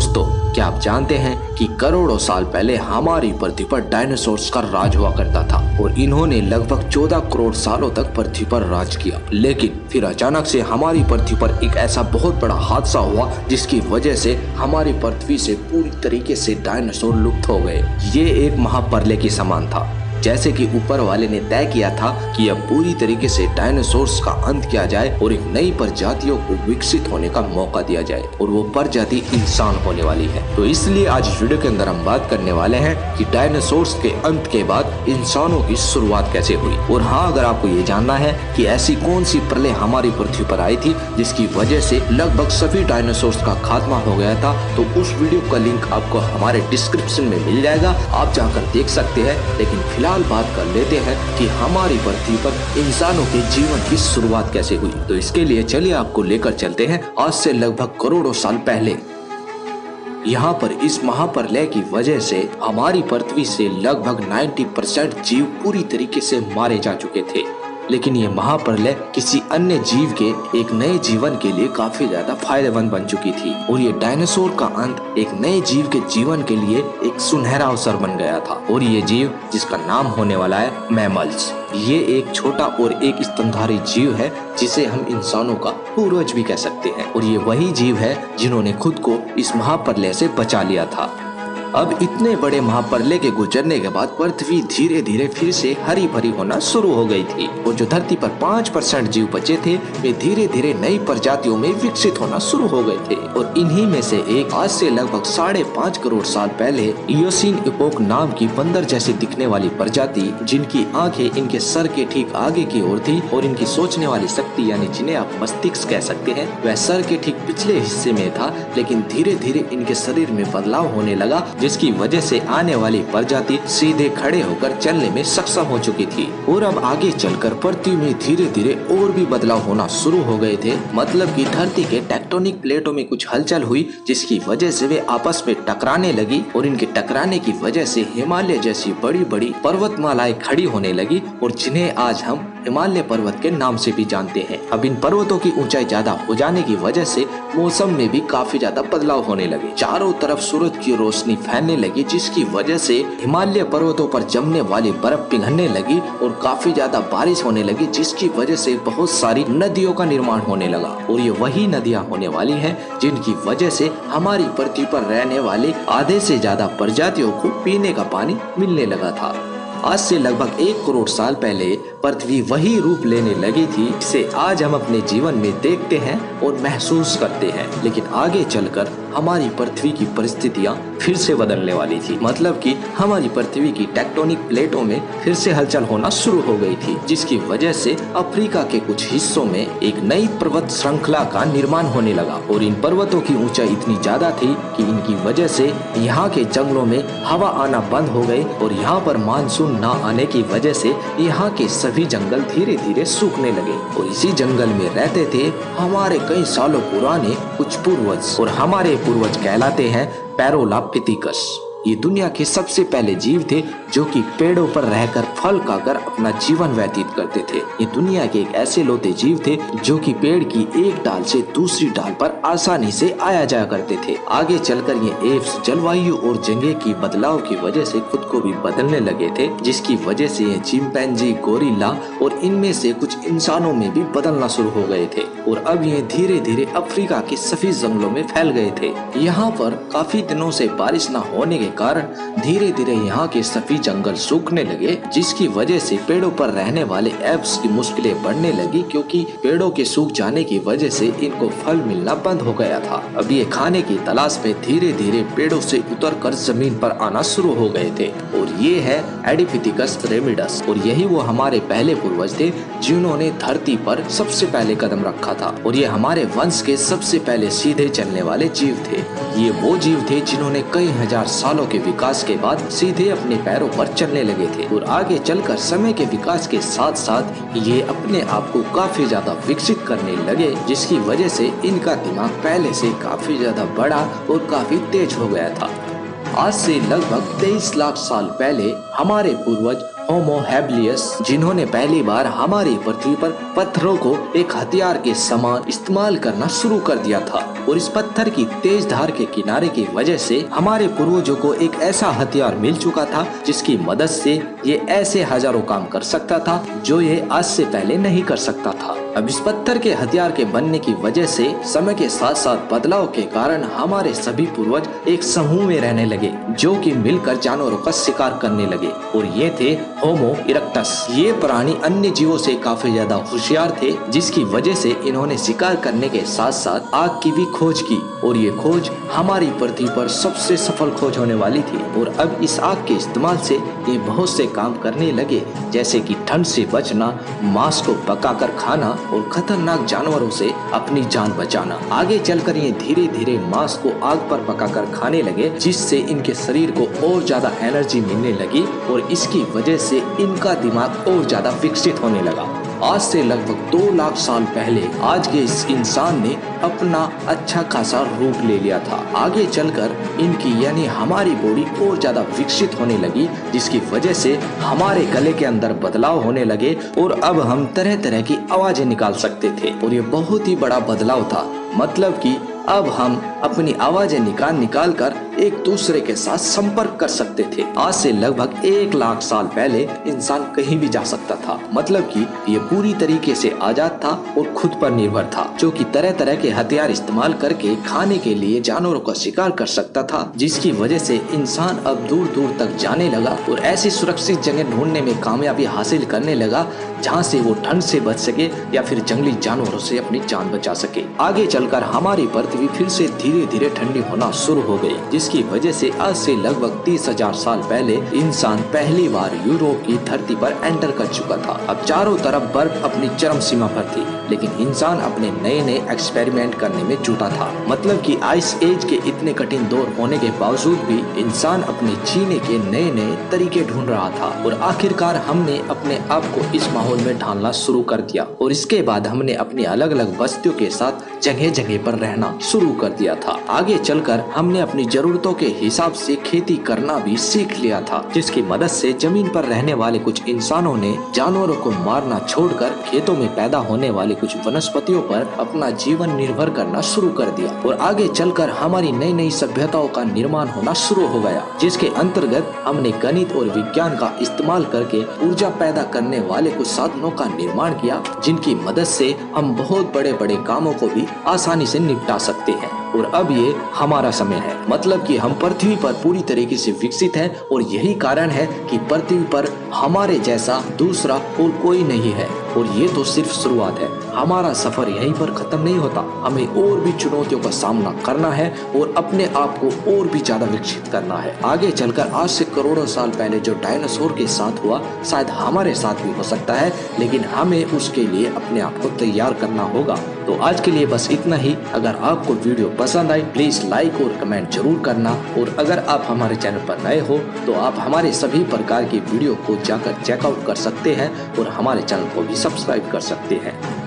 दोस्तों, क्या आप जानते हैं कि करोड़ों साल पहले हमारी पृथ्वी पर डायनासोर्स का राज हुआ करता था और इन्होंने लगभग 14 करोड़ सालों तक पृथ्वी पर राज किया। लेकिन फिर अचानक से हमारी पृथ्वी पर एक ऐसा बहुत बड़ा हादसा हुआ जिसकी वजह से हमारी पृथ्वी से पूरी तरीके से डायनासोर लुप्त हो गए। ये एक महाप्रलय के समान था। जैसे कि ऊपर वाले ने तय किया था कि अब पूरी तरीके से डायनासोर्स का अंत किया जाए और एक नई प्रजातियों को विकसित होने का मौका दिया जाए, और वो प्रजाति इंसान होने वाली है। तो इसलिए आज इस वीडियो के अंदर हम बात करने वाले हैं कि डायनासोर्स के अंत के बाद इंसानों की शुरुआत कैसे हुई। और हाँ, अगर आपको ये जानना है कि ऐसी कौन सी प्रलय हमारी पृथ्वी पर आई थी जिसकी वजह से लगभग सभी डायनासोर्स का खात्मा हो गया था, तो उस वीडियो का लिंक आपको हमारे डिस्क्रिप्शन में मिल जाएगा, आप जाकर देख सकते हैं। लेकिन फिलहाल बात कर लेते हैं कि हमारी पृथ्वी पर इंसानों के जीवन की शुरुआत कैसे हुई। तो इसके लिए चलिए आपको लेकर चलते हैं आज से लगभग करोड़ों साल पहले। यहाँ पर इस महाप्रलय की वजह से हमारी पृथ्वी से लगभग 90% जीव पूरी तरीके से मारे जा चुके थे। लेकिन ये महाप्रलय किसी अन्य जीव के एक नए जीवन के लिए काफी ज्यादा फायदेमंद बन चुकी थी, और ये डायनासोर का अंत एक नए जीव के जीवन के लिए एक सुनहरा अवसर बन गया था। और ये जीव जिसका नाम होने वाला है मैमल्स। ये एक छोटा और एक स्तनधारी जीव है जिसे हम इंसानों का पूर्वज भी कह सकते हैं, और ये वही जीव है जिन्होंने खुद को इस महाप्रलय से बचा लिया था। अब इतने बड़े महाप्रलय के गुजरने के बाद पृथ्वी धीरे धीरे फिर से हरी भरी होना शुरू हो गई थी, और जो धरती पर 5% जीव बचे थे वे धीरे धीरे नई प्रजातियों में विकसित होना शुरू हो गए थे। और इन्हीं में से एक आज से लगभग 5.5 करोड़ साल पहले इयोसीन इपोक नाम की बंदर जैसी दिखने वाली प्रजाति, जिनकी आंखें इनके सर के ठीक आगे की ओर थी और इनकी सोचने वाली शक्ति यानी जिन्हें आप मस्तिष्क कह सकते हैं, वह सर के ठीक पिछले हिस्से में था। लेकिन धीरे धीरे इनके शरीर में बदलाव होने लगा, जिसकी वजह से आने वाली प्रजाति सीधे खड़े होकर चलने में सक्षम हो चुकी थी। और अब आगे चलकर पृथ्वी में धीरे धीरे और भी बदलाव होना शुरू हो गए थे। मतलब कि धरती के टेक्टोनिक प्लेटों में कुछ हलचल हुई, जिसकी वजह से वे आपस में टकराने लगी, और इनके टकराने की वजह से हिमालय जैसी बड़ी बड़ी पर्वतमालाएं खड़ी होने लगी, और जिन्हें आज हम हिमालय पर्वत के नाम से भी जानते हैं। अब इन पर्वतों की ऊंचाई ज्यादा हो जाने की वजह से मौसम में भी काफी ज्यादा बदलाव होने लगे। चारों तरफ सूरज की रोशनी फैलने लगी, जिसकी वजह से हिमालय पर्वतों पर जमने वाली बर्फ पिघलने लगी और काफी ज्यादा बारिश होने लगी, जिसकी वजह से बहुत सारी नदियों का निर्माण होने लगा। और ये वही नदियां होने वाली हैं जिनकी वजह से हमारी पृथ्वी पर रहने वाले आधे से ज्यादा प्रजातियों को पीने का पानी मिलने लगा था। आज से लगभग 1 करोड़ साल पहले पृथ्वी वही रूप लेने लगी थी जिसे आज हम अपने जीवन में देखते हैं और महसूस करते हैं। लेकिन आगे चलकर हमारी पृथ्वी की परिस्थितियां फिर से बदलने वाली थी। मतलब कि हमारी पृथ्वी की टेक्टोनिक प्लेटों में फिर से हलचल होना शुरू हो गई थी, जिसकी वजह से अफ्रीका के कुछ हिस्सों में एक नई पर्वत श्रृंखला का निर्माण होने लगा। और इन पर्वतों की ऊंचाई इतनी ज्यादा थी कि इनकी वजह से यहाँ के जंगलों में हवा आना बंद हो गई, और यहाँ पर मानसून न आने की वजह से यहाँ के सभी जंगल धीरे धीरे सूखने लगे। और इसी जंगल में रहते थे हमारे कई सालों पुराने कुछ पूर्वज, और हमारे पूर्वज कहलाते हैं पैरोलापिथिकस। ये दुनिया के सबसे पहले जीव थे जो कि पेड़ों पर रहकर फल खाकर अपना जीवन व्यतीत करते थे। ये दुनिया के एक ऐसे लोते जीव थे जो कि पेड़ की एक डाल से दूसरी डाल पर आसानी से आया जाया करते थे। आगे चलकर ये एप्स जलवायु और जंगल की बदलाव की वजह से खुद को भी बदलने लगे थे, जिसकी वजह से ये चिंपैंजी, गोरिल्ला और इनमें से कुछ इंसानों में भी बदलना शुरू हो गए थे। और अब ये धीरे धीरे अफ्रीका के सभी जंगलों में फैल गए थे। यहाँ पर काफी दिनों से बारिश न होने के कारण धीरे धीरे यहाँ के सभी जंगल सूखने लगे, जिसकी वजह से पेड़ों पर रहने वाले एप्स की मुश्किलें बढ़ने लगी, क्योंकि पेड़ों के सूख जाने की वजह से इनको फल मिलना बंद हो गया था। अब ये खाने की तलाश में धीरे धीरे पेड़ों से उतरकर जमीन पर आना शुरू हो गए थे। और ये है एडिपिथिकस रेमिडस, और यही वो हमारे पहले पूर्वज थे जिन्होंने धरती पर सबसे पहले कदम रखा था। और ये हमारे वंश के सबसे पहले सीधे चलने वाले जीव थे। ये वो जीव थे जिन्होंने कई हजार सालों के विकास के बाद सीधे अपने पैरों पर चलने लगे थे। और आगे चलकर समय के विकास के साथ साथ ये अपने आप को काफी ज्यादा विकसित करने लगे, जिसकी वजह से इनका दिमाग पहले से काफी ज्यादा बड़ा और काफी तेज हो गया था। आज से लगभग 23 लाख साल पहले हमारे पूर्वज होमो हैबिलियस, जिन्होंने पहली बार हमारी पृथ्वी पर पत्थरों को एक हथियार के समान इस्तेमाल करना शुरू कर दिया था। और इस पत्थर की तेज धार के किनारे की वजह से हमारे पूर्वजों को एक ऐसा हथियार मिल चुका था जिसकी मदद से ये ऐसे हजारों काम कर सकता था जो ये आज से पहले नहीं कर सकता था। अब इस पत्थर के हथियार के बनने की वजह से समय के साथ साथ बदलाव के कारण हमारे सभी पूर्वज एक समूह में रहने लगे जो कि मिलकर जानवरों का शिकार करने लगे, और ये थे होमो इरेक्टस। ये प्राणी अन्य जीवों से काफी ज्यादा होशियार थे, जिसकी वजह से इन्होंने शिकार करने के साथ साथ आग की भी खोज की, और ये खोज हमारी पृथ्वी पर सबसे सफल खोज होने वाली थी। और अब इस आग के इस्तेमाल से ये बहुत से काम करने लगे, जैसे कि ठंड से बचना, मांस को पकाकर खाना और खतरनाक जानवरों से अपनी जान बचाना। आगे चलकर ये धीरे धीरे मांस को आग पर पकाकर खाने लगे, जिससे इनके शरीर को और ज्यादा एनर्जी मिलने लगी और इसकी वजह से इनका दिमाग और ज्यादा विकसित होने लगा। आज से लगभग 2 लाख साल पहले आज के इस इंसान ने अपना अच्छा खासा रूप ले लिया था। आगे चलकर इनकी यानी हमारी बॉडी और ज्यादा विकसित होने लगी, जिसकी वजह से हमारे गले के अंदर बदलाव होने लगे और अब हम तरह तरह की आवाजें निकाल सकते थे। और ये बहुत ही बड़ा बदलाव था, मतलब कि अब हम अपनी आवाजें निकाल कर एक दूसरे के साथ संपर्क कर सकते थे। आज से लगभग 1 लाख साल पहले इंसान कहीं भी जा सकता था, मतलब कि ये पूरी तरीके से आजाद था और खुद पर निर्भर था, जो कि तरह तरह के हथियार इस्तेमाल करके खाने के लिए जानवरों का शिकार कर सकता था, जिसकी वजह से इंसान अब दूर दूर तक जाने लगा और ऐसी सुरक्षित जगह ढूंढने में कामयाबी हासिल करने लगा जहाँ से वो ठंड से बच सके या फिर जंगली जानवरों से अपनी जान बचा सके। आगे चलकर हमारी पृथ्वी फिर से धीरे धीरे ठंडी होना शुरू हो गई, जिसकी वजह से आज से लगभग 30,000 साल पहले इंसान पहली बार यूरोप की धरती पर एंटर कर चुका था। अब चारों तरफ बर्फ अपनी चरम सीमा पर थी, लेकिन इंसान अपने नए नए एक्सपेरिमेंट करने में जुटा था। मतलब कि आइस एज के इतने कठिन दौर होने के बावजूद भी इंसान अपने जीने के नए नए तरीके ढूंढ रहा था, और आखिरकार हमने अपने आप को इस माहौल में ढालना शुरू कर दिया। और इसके बाद हमने अपनी अलग अलग बस्तियों के साथ जगह जगह पर रहना शुरू कर दिया था। आगे चलकर हमने अपनी जरूरतों के हिसाब से खेती करना भी सीख लिया था, जिसकी मदद से जमीन पर रहने वाले कुछ इंसानों ने जानवरों को मारना छोड़कर खेतों में पैदा होने वाले कुछ वनस्पतियों पर अपना जीवन निर्भर करना शुरू कर दिया। और आगे चलकर हमारी नई नई सभ्यताओं का निर्माण होना शुरू हो गया, जिसके अंतर्गत हमने गणित और विज्ञान का इस्तेमाल करके ऊर्जा पैदा करने वाले कुछ साधनों का निर्माण किया, जिनकी मदद से हम बहुत बड़े बड़े कामों को भी आसानी से निपटा सकते हैं। और अब ये हमारा समय है, मतलब कि हम पृथ्वी पर पूरी तरीके से विकसित हैं, और यही कारण है कि पृथ्वी पर हमारे जैसा दूसरा और कोई नहीं है। और ये तो सिर्फ शुरुआत है, हमारा सफर यहीं पर खत्म नहीं होता। हमें और भी चुनौतियों का सामना करना है और अपने आप को और भी ज्यादा विकसित करना है। आगे चलकर आज से करोड़ों साल पहले जो डायनासोर के साथ हुआ शायद हमारे साथ भी हो सकता है, लेकिन हमें उसके लिए अपने आप को तैयार करना होगा। तो आज के लिए बस इतना ही। अगर आपको वीडियो पसंद आई प्लीज लाइक और कमेंट जरूर करना, और अगर आप हमारे चैनल पर नए हो तो आप हमारे सभी प्रकार की वीडियो को जाकर चेकआउट कर सकते हैं और हमारे चैनल को भी सब्सक्राइब कर सकते हैं।